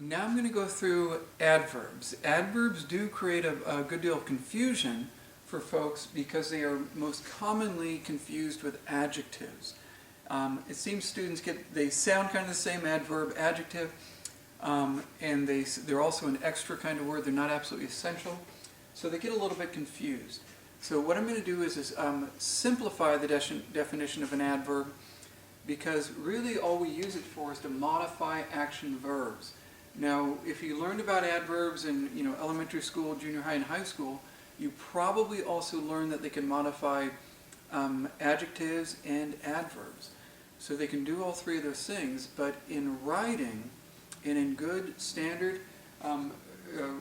Now I'm going to go through adverbs. Adverbs do create a good deal of confusion for folks because they are most commonly confused with adjectives. It seems students they sound kind of the same, adverb, adjective, and they're also an extra kind of word. They're not absolutely essential, so they get a little bit confused. So what I'm going to do is simplify the definition of an adverb, because really all we use it for is to modify action verbs. Now, if you learned about adverbs in elementary school, junior high, and high school, you probably also learned that they can modify adjectives and adverbs. So they can do all three of those things, but in writing and in good standard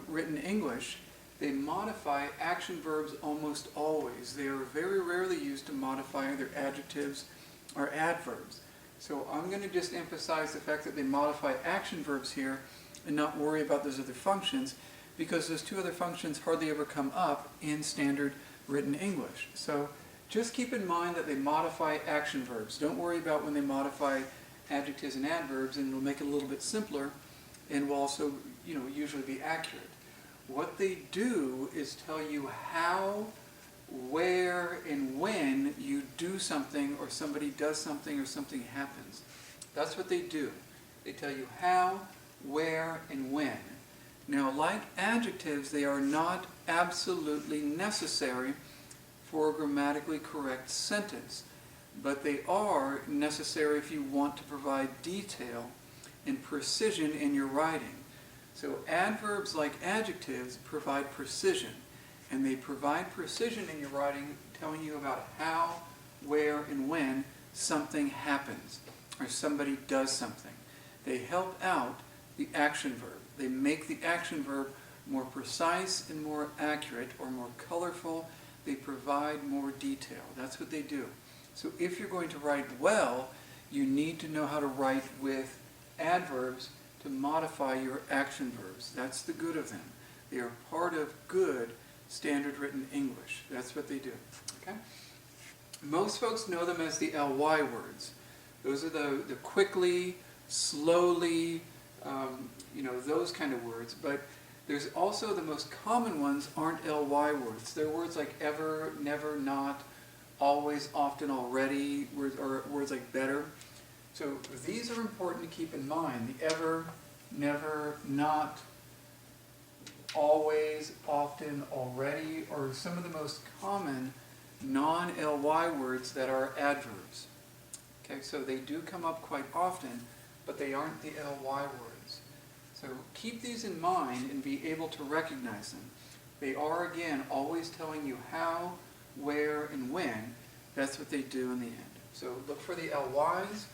written English, they modify action verbs almost always. They are very rarely used to modify either adjectives or adverbs. So I'm going to just emphasize the fact that they modify action verbs here and not worry about those other functions, because those two other functions hardly ever come up in standard written English. So just keep in mind that they modify action verbs. Don't worry about when they modify adjectives and adverbs, and it'll make it a little bit simpler and will also usually be accurate. What they do is tell you how, where, and when you do something, or somebody does something, or something happens. That's what they do. They tell you how, where, and when. Now, like adjectives, they are not absolutely necessary for a grammatically correct sentence, but they are necessary if you want to provide detail and precision in your writing. So adverbs, like adjectives, provide precision, and they provide precision in your writing, telling you about how, where, and when something happens or somebody does something. They help out the action verb. They make the action verb more precise and more accurate, or more colorful. They provide more detail. That's what they do. So if you're going to write well, you need to know how to write with adverbs to modify your action verbs. That's the good of them. They are part of good standard written English. That's what they do. Okay? Most folks know them as the ly words. Those are the quickly, slowly, those kind of words. But there's also the most common ones aren't ly words. They're words like ever, never, not, always, often, already, or words like better. So these are important to keep in mind. The ever, never, not, always, often, already, are some of the most common non-ly words that are adverbs. Okay, so they do come up quite often, but they aren't the ly words. So keep these in mind and be able to recognize them. They are, again, always telling you how, where, and when. That's what they do in the end. So look for the ly's,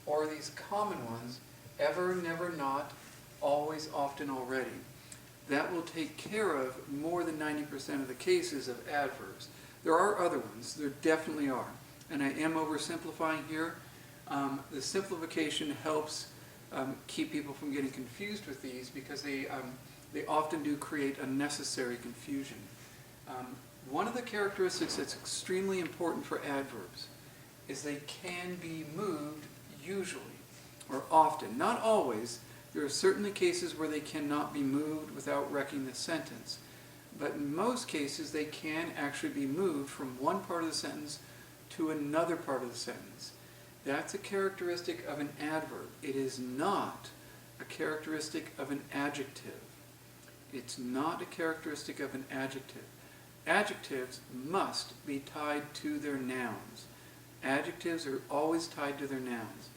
or these common ones, ever, never, not, always, often, already. That will take care of more than 90% of the cases of adverbs. There are other ones. There definitely are. And I am oversimplifying here. The simplification helps keep people from getting confused with these, because they often do create unnecessary confusion. One of the characteristics that's extremely important for adverbs is they can be moved usually, or often. Not always. There are certainly cases where they cannot be moved without wrecking the sentence. But in most cases, they can actually be moved from one part of the sentence to another part of the sentence. That's a characteristic of an adverb. It is not a characteristic of an adjective. It's not a characteristic of an adjective. Adjectives must be tied to their nouns. Adjectives are always tied to their nouns.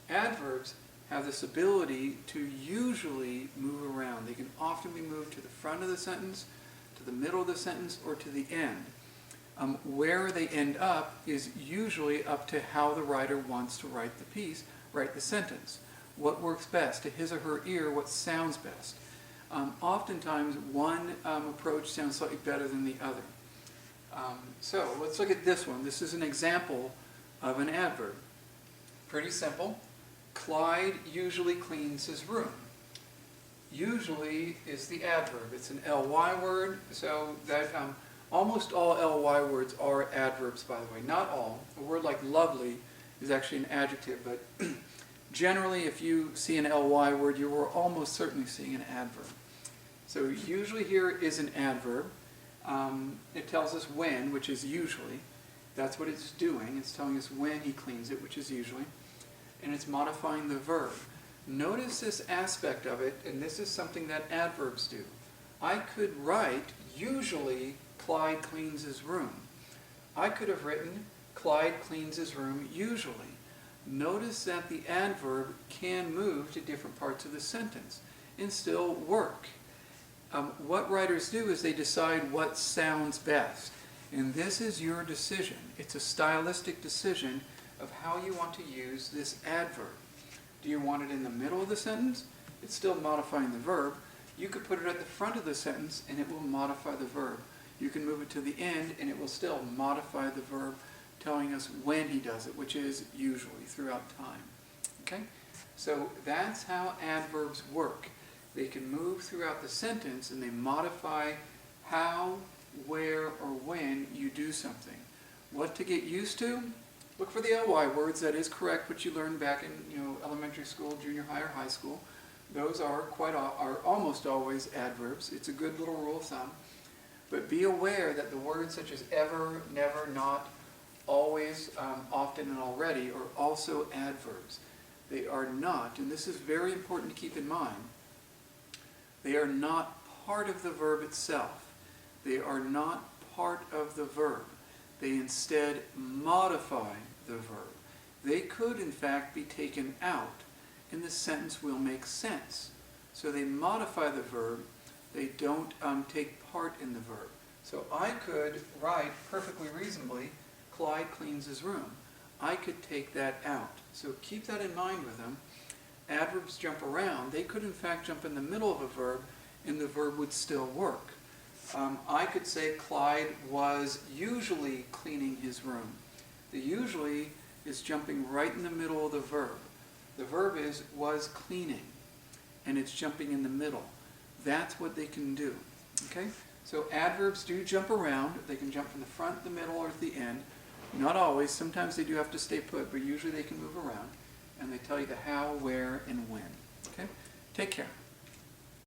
Adverbs have this ability to usually move around. They can often be moved to the front of the sentence, to the middle of the sentence, or to the end. Where they end up is usually up to how the writer wants to write the piece, write the sentence. What works best to his or her ear, what sounds best. Oftentimes one approach sounds slightly better than the other. So let's look at this one. This is an example of an adverb. Pretty simple. Clyde usually cleans his room. Usually is the adverb. It's an ly word, so that almost all ly words are adverbs, by the way. Not all. A word like lovely is actually an adjective, but Generally, if you see an ly word, you are almost certainly seeing an adverb. So usually here is an adverb. It tells us when, which is usually. That's what it's doing. It's telling us when he cleans it, which is usually. And it's modifying the verb. Notice this aspect of it, and this is something that adverbs do. I could write, usually Clyde cleans his room. I could have written, Clyde cleans his room usually. Notice that the adverb can move to different parts of the sentence and still work. What writers do is they decide what sounds best. And this is your decision. It's a stylistic decision of how you want to use this adverb. Do you want it in the middle of the sentence? It's still modifying the verb. You could put it at the front of the sentence and it will modify the verb. You can move it to the end and it will still modify the verb, telling us when he does it, which is usually throughout time. Okay? So that's how adverbs work. They can move throughout the sentence and they modify how, where, or when you do something. What to get used to? Look for the ly words. That is correct, what you learned back in elementary school, junior high, or high school. Those are almost always adverbs. It's a good little rule of thumb. But be aware that the words such as ever, never, not, always, often, and already are also adverbs. They are not, and this is very important to keep in mind, they are not part of the verb itself. They are not part of the verb. They instead modify the verb. They could, in fact, be taken out, and the sentence will make sense. So they modify the verb. They don't take part in the verb. So I could write perfectly reasonably, Clyde cleans his room. I could take that out. So keep that in mind with them. Adverbs jump around. They could, in fact, jump in the middle of a verb, and the verb would still work. I could say Clyde was usually cleaning his room. The usually is jumping right in the middle of the verb. The verb is was cleaning, and it's jumping in the middle. That's what they can do. Okay? So adverbs do jump around. They can jump from the front, the middle, or at the end. Not always. Sometimes they do have to stay put, but usually they can move around. And they tell you the how, where, and when. Okay? Take care.